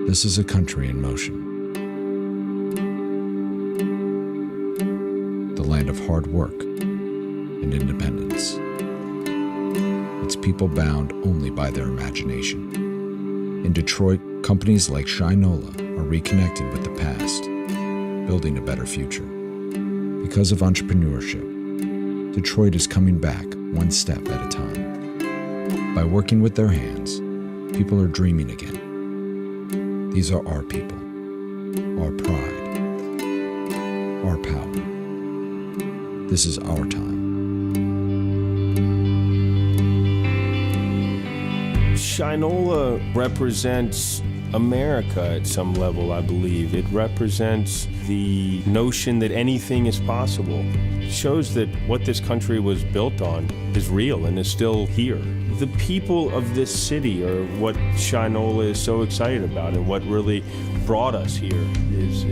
This is a country in motion. The land of hard work and independence. Its people bound only by their imagination. In Detroit, companies like Shinola are reconnected with the past, building a better future. Because of entrepreneurship, Detroit is coming back one step at a time. By working with their hands, people are dreaming again. These are our people, our pride, our power. This is our time. Shinola represents America at some level, I believe. It represents the notion that anything is possible. It shows that what this country was built on is real and is still here. The people of this city are what Shinola is so excited about, and what really brought us here is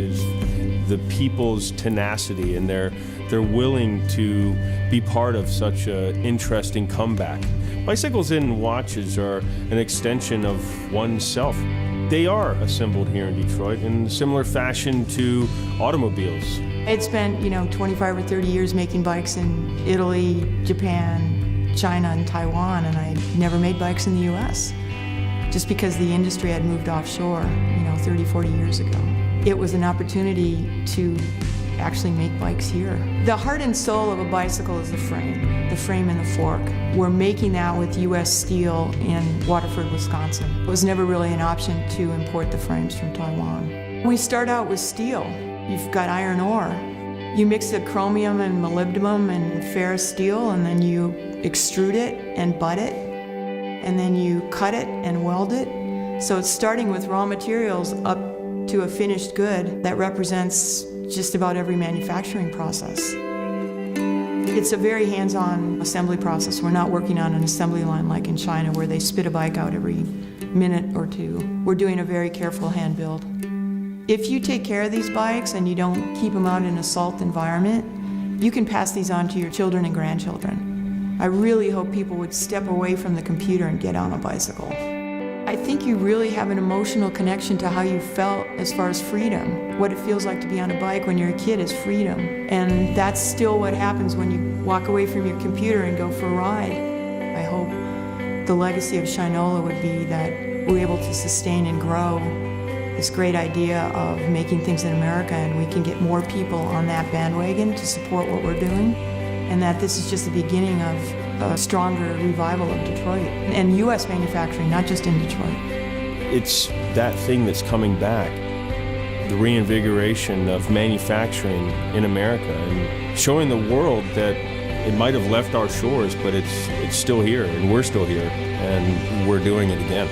the people's tenacity, and they're willing to be part of such an interesting comeback. Bicycles and watches are an extension of oneself. They are assembled here in Detroit in a similar fashion to automobiles. I'd spent, 25 or 30 years making bikes in Italy, Japan, China, and Taiwan, and I never made bikes in the US, just because the industry had moved offshore, 30, 40 years ago. It was an opportunity to actually make bikes here. The heart and soul of a bicycle is the frame and the fork. We're making that with US steel in Waterford, Wisconsin. It was never really an option to import the frames from Taiwan. We start out with steel. You've got iron ore. You mix the chromium and molybdenum and ferrous steel, and then you extrude it and butt it, and then you cut it and weld it. So it's starting with raw materials up to a finished good that represents just about every manufacturing process. It's a very hands-on assembly process. We're not working on an assembly line like in China where they spit a bike out every minute or two. We're doing a very careful hand build. If you take care of these bikes and you don't keep them out in a salt environment, you can pass these on to your children and grandchildren. I really hope people would step away from the computer and get on a bicycle. I think you really have an emotional connection to how you felt as far as freedom. What it feels like to be on a bike when you're a kid is freedom. And that's still what happens when you walk away from your computer and go for a ride. I hope the legacy of Shinola would be that we're able to sustain and grow this great idea of making things in America, and we can get more people on that bandwagon to support what we're doing. And that this is just the beginning of a stronger revival of Detroit and U.S. manufacturing, not just in Detroit. It's that thing that's coming back, the reinvigoration of manufacturing in America, and showing the world that it might have left our shores, but it's still here, and we're still here, and we're doing it again.